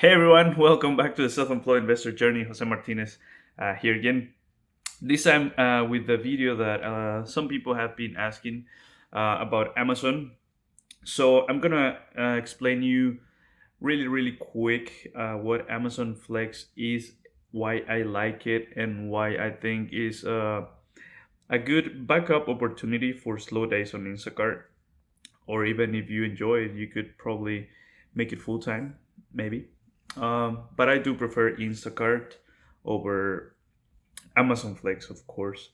Hey everyone, welcome back to the Self-Employed Investor Journey. Jose Martinez here again. This time with the video that some people have been asking about Amazon. So I'm gonna explain you really quick what Amazon Flex is, why I like it, and why I think is a good backup opportunity for slow days on Instacart. Or even if you enjoy it, you could probably make it full time, maybe. But I do prefer Instacart over Amazon Flex, of course.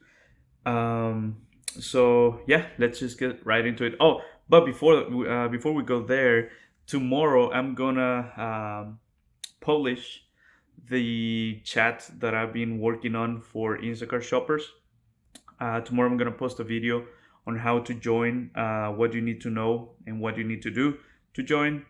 So yeah, let's just get right into it. Oh, but before we go there, tomorrow I'm gonna publish the chat that I've been working on for Instacart shoppers. Tomorrow I'm gonna post a video on how to join, what you need to know, and what you need to do to join.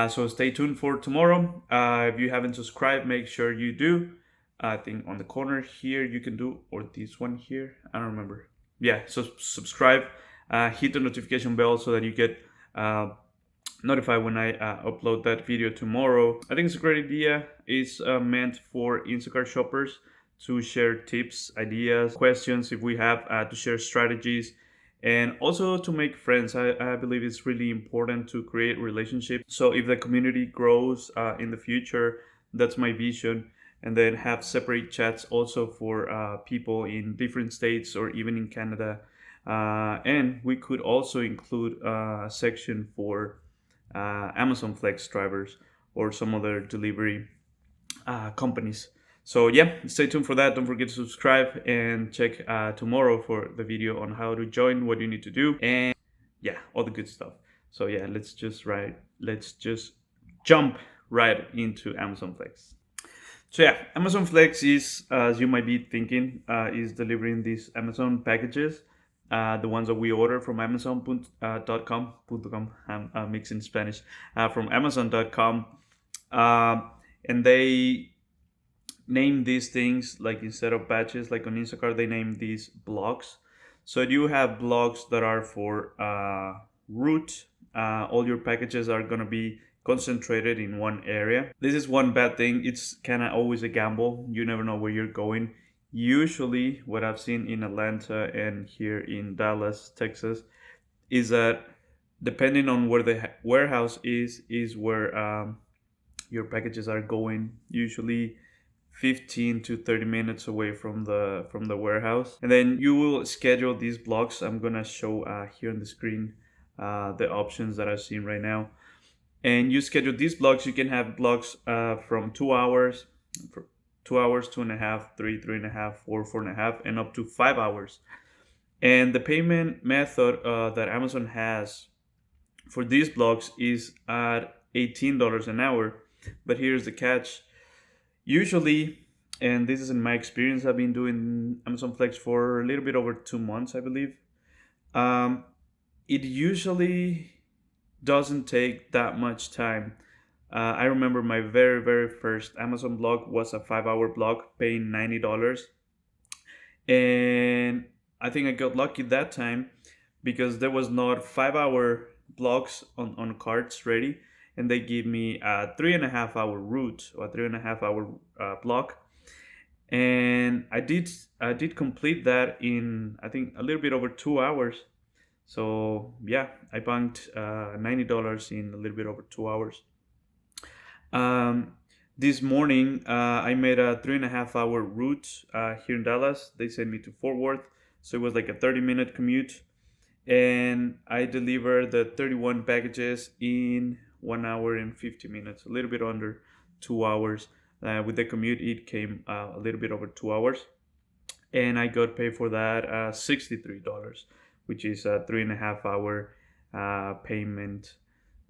So stay tuned for tomorrow. If you haven't subscribed, make sure you do. I think on the corner here you can do, or this one here, I don't remember. Yeah, so subscribe, hit the notification bell so that you get notified when I upload that video tomorrow. I think it's a great idea. It's meant for Instacart shoppers to share tips, ideas, questions if we have, to share strategies, and also to make friends. I believe it's really important to create relationships. So if the community grows in the future, that's my vision. And then have separate chats also for people in different states or even in Canada. And we could also include a section for Amazon Flex drivers or some other delivery companies. So yeah, stay tuned for that. Don't forget to subscribe and check tomorrow for the video on how to join, what you need to do, and yeah, all the good stuff. So yeah, let's just jump right into Amazon Flex. So yeah, Amazon Flex is, as you might be thinking, is delivering these Amazon packages, the ones that we order from Amazon.com. I'm mixing Spanish, from Amazon.com, and they name these things, like instead of batches like on Instacart, they name these blocks. So you have blocks that are for route. All your packages are gonna be concentrated in one area. This is one bad thing. It's kind of always a gamble. You never know where you're going. Usually, what I've seen in Atlanta and here in Dallas, Texas, is that depending on where the warehouse is where your packages are going. Usually 15 to 30 minutes away from the warehouse, and then you will schedule these blocks. I'm gonna show here on the screen the options that I've seen right now, and you schedule these blocks. You can have blocks from 2 hours, 2 hours, 2.5, 3.5, 4.5, and up to 5 hours. And the payment method that Amazon has for these blocks is at $18 an hour. But here's the catch. Usually, and this is in my experience, I've been doing Amazon Flex for a little bit over 2 months, I believe. It usually doesn't take that much time. I remember my very first Amazon block was a 5-hour block, paying $90, and I think I got lucky that time because there was not 5-hour blocks on carts ready, and they give me a 3.5-hour route or a 3.5-hour block, and I did complete that in, I think, a little bit over 2 hours. So yeah, I banked $90 in a little bit over 2 hours. This morning, I made a 3.5-hour route here in Dallas. They sent me to Fort Worth, so it was like a 30-minute commute, and I delivered the 31 packages in 1 hour and 50 minutes, a little bit under 2 hours. With the commute, it came a little bit over 2 hours, and I got paid for that $63, which is a 3.5-hour payment.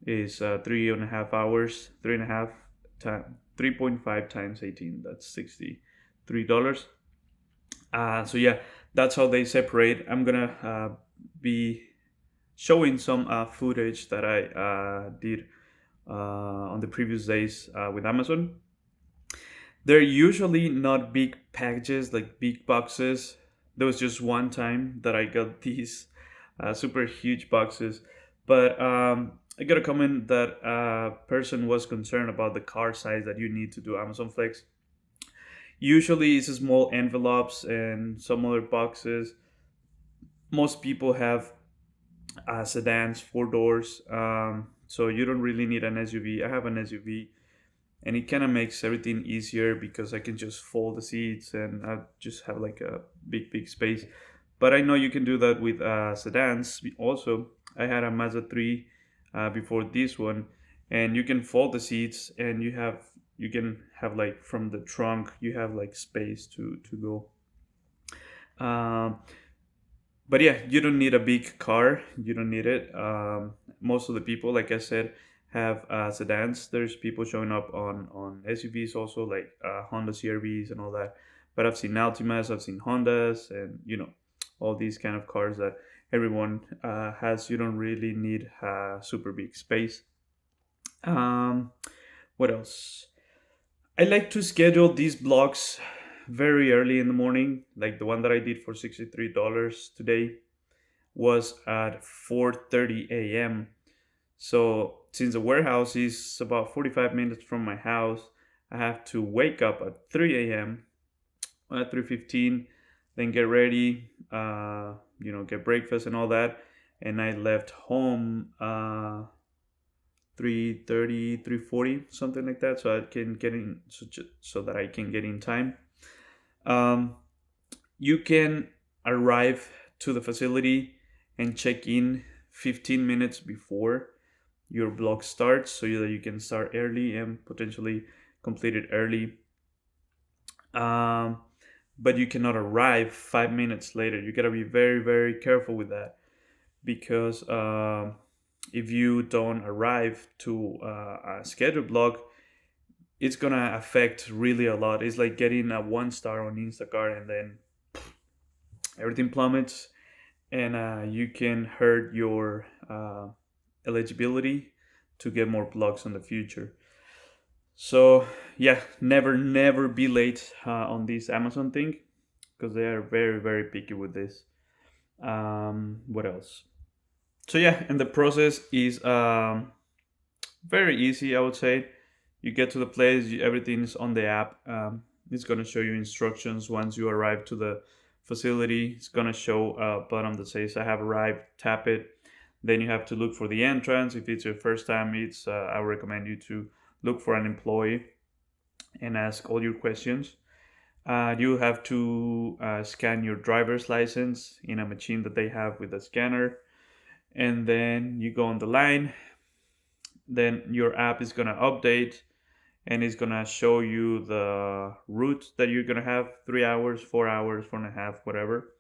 Is 3.5 hours, 3.5 times 18. That's $63. So yeah, that's how they separate. I'm gonna be showing some footage that I did on the previous days with Amazon. They're usually not big packages, like big boxes. There was just one time that I got these super huge boxes, but I got a comment that a person was concerned about the card size that you need to do Amazon Flex. Usually it's small envelopes and some other boxes. Most people have sedans, 4 doors, so you don't really need an SUV. I have an SUV, and it kind of makes everything easier because I can just fold the seats and I just have like a big space. But I know you can do that with sedans also. I had a Mazda 3 before this one, and you can fold the seats, and you can have like from the trunk you have like space to go. But yeah, you don't need a big car. You don't need it. Most of the people, like I said, have sedans. There's people showing up on SUVs also, like Honda CRVs and all that. But I've seen Altimas, I've seen Hondas, and all these kind of cars that everyone has. You don't really need a super big space. Um, what else? I like to schedule these blocks very early in the morning, like the one that I did for $63 today was at 4:30 a.m. So since the warehouse is about 45 minutes from my house, I have to wake up at 3 a.m. at 3:15, then get ready, get breakfast and all that. And I left home 3:30, 3:40, something like that, so I can get in, so that I can get in time. Um, you can arrive to the facility and check in 15 minutes before your block starts so that you can start early and potentially complete it early. Um, but you cannot arrive 5 minutes later. You gotta be very, very careful with that because if you don't arrive to a scheduled block, it's gonna affect really a lot. It's like getting a 1 star on Instacart and then everything plummets, and you can hurt your eligibility to get more blocks in the future. So yeah, never be late on this Amazon thing because they are very, very picky with this. What else? So yeah, and the process is very easy, I would say. You get to the place, everything's on the app. It's gonna show you instructions once you arrive to the facility. It's gonna show a button that says "I have arrived." Tap it. Then you have to look for the entrance. If it's your first time, I would recommend you to look for an employee and ask all your questions. You have to scan your driver's license in a machine that they have with a scanner, and then you go on the line. Then your app is gonna update and it's gonna show you the route that you're gonna have: 3 hours, 4 hours, 4.5, whatever.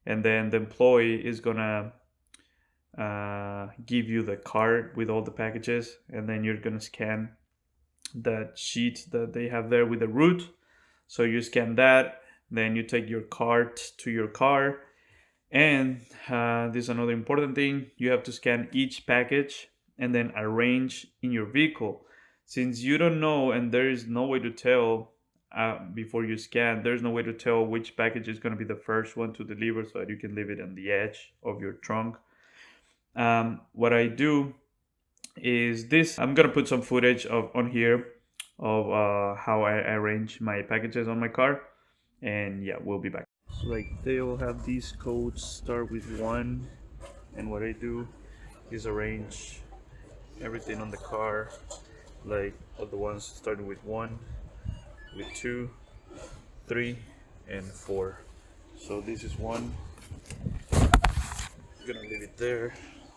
And then the employee is gonna give you the card with all the packages, and then you're gonna scan that sheet that they have there with the route. So you scan that, then you take your card to your car, and this is another important thing: you have to scan each package and then arrange in your vehicle. Since you don't know, and there is no way to tell before you scan, there's no way to tell which package is going to be the first one to deliver so that you can leave it on the edge of your trunk. What I do is this: I'm going to put some footage on here of how I arrange my packages on my car. And yeah, we'll be back. So like they all have these codes start with 1, and what I do is arrange everything on the car, like all the ones starting with 1, with 2, 3, and 4. So this is 1. I'm gonna leave it there.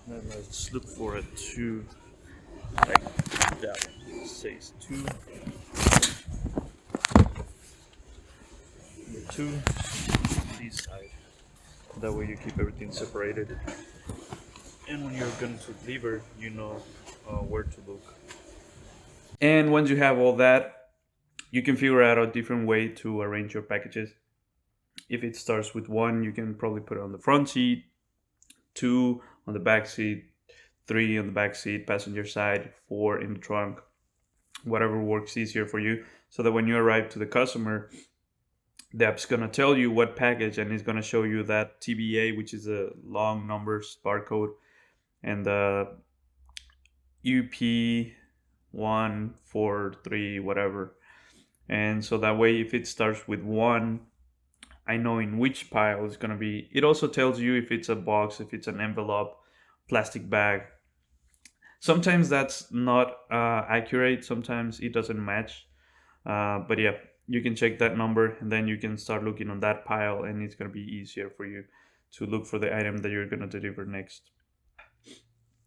And let's look for a 2, like that one. It says 2. Number 2, this side. That way you keep everything separated. And when you're going to deliver, you know where to look. And once you have all that, you can figure out a different way to arrange your packages. If it starts with 1, you can probably put it on the front seat, 2 on the back seat, 3 on the back seat, passenger side, 4 in the trunk, whatever works easier for you, so that when you arrive to the customer, the app's going to tell you what package, and it's going to show you that TBA, which is a long numbers barcode, and UP143 whatever. And so that way, if it starts with 1, I know in which pile it's gonna be. It also tells you if it's a box, if it's an envelope, plastic bag. Sometimes that's not accurate. Sometimes it doesn't match. But yeah, you can check that number and then you can start looking on that pile, and it's gonna be easier for you to look for the item that you're gonna deliver next.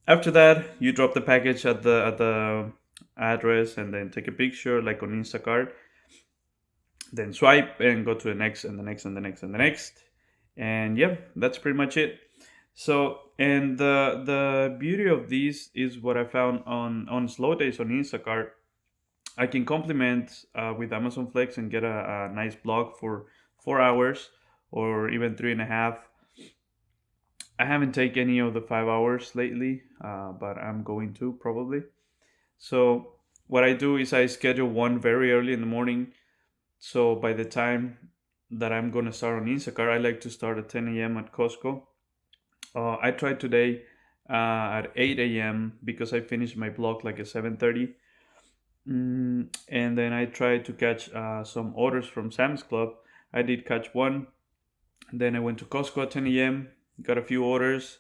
After that, you drop the package at the address and then take a picture like on Instacart. Then swipe and go to the next and the next and the next and the next. And yeah, that's pretty much it. So, and the beauty of these is what I found on slow days on Instacart. I can complement with Amazon Flex and get a nice block for 4 hours or even 3.5. I haven't taken any of the 5 hours lately, but I'm going to probably. So what I do is I schedule one very early in the morning. So by the time that I'm gonna start on Instacart, I like to start at 10 a.m. at Costco. I tried today at 8 a.m. because I finished my blog like at 7:30. And then I tried to catch some orders from Sam's Club. I did catch one. Then I went to Costco at 10 a.m., got a few orders,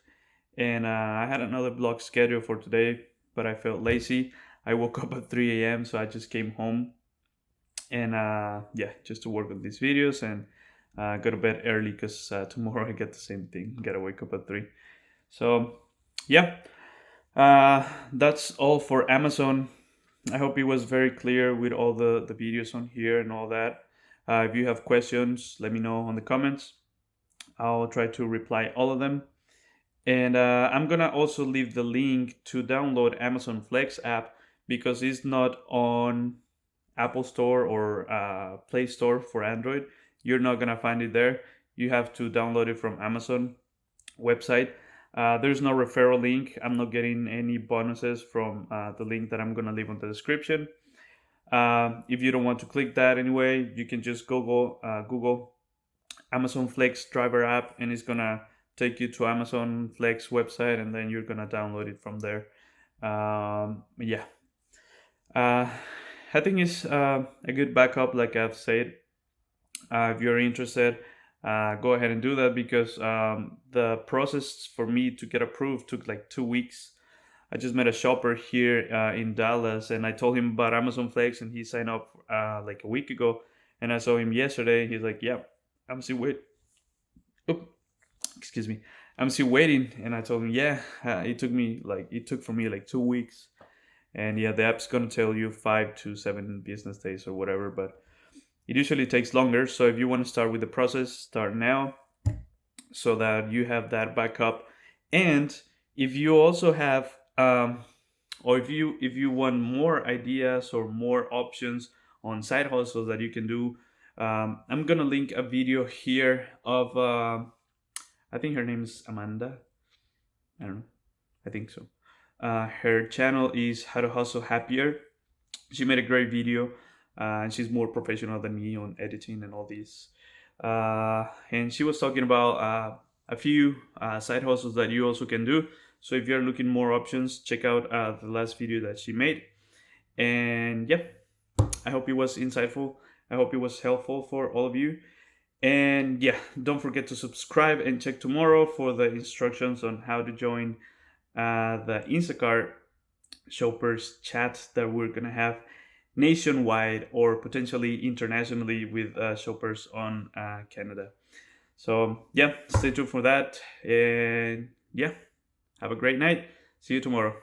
and I had another blog scheduled for today, but I felt lazy. I woke up at 3 a.m., so I just came home and yeah, just to work on these videos and go to bed early because tomorrow I get the same thing. Gotta wake up at 3. So yeah, that's all for Amazon. I hope it was very clear with all the videos on here and all that. If you have questions, let me know on the comments. I'll try to reply all of them. And I'm gonna also leave the link to download Amazon Flex app because it's not on Apple Store or Play Store for Android. You're not gonna find it there. You have to download it from Amazon website. There's no referral link. I'm not getting any bonuses from the link that I'm gonna leave on the description. If you don't want to click that anyway, you can just Google Amazon Flex driver app, and it's gonna take you to Amazon Flex website, and then you're gonna download it from there. Yeah, I think it's a good backup, like I've said. If you're interested, go ahead and do that because the process for me to get approved took like 2 weeks. I just met a shopper here in Dallas, and I told him about Amazon Flex, and he signed up like a week ago. And I saw him yesterday. He's like, "Yeah, I'm still wait. Oop, excuse me. I'm still waiting." And I told him, "Yeah, it took for me like 2 weeks." And yeah, the app's gonna tell you 5 to 7 business days or whatever, but it usually takes longer. So if you want to start with the process, start now so that you have that backup. And if you also have or if you want more ideas or more options on side hustles that you can do, I'm gonna link a video here of I think her name is Amanda. I don't know. I think so. Her channel is How to Hustle Happier. She made a great video, and she's more professional than me on editing and all these. And she was talking about a few side hustles that you also can do. So if you're looking more options, check out the last video that she made. And yeah, I hope it was insightful. I hope it was helpful for all of you. And yeah, don't forget to subscribe and check tomorrow for the instructions on how to join the Instacart shoppers chat that we're gonna have nationwide or potentially internationally with shoppers on Canada. So yeah, stay tuned for that, and yeah, have a great night. See you tomorrow.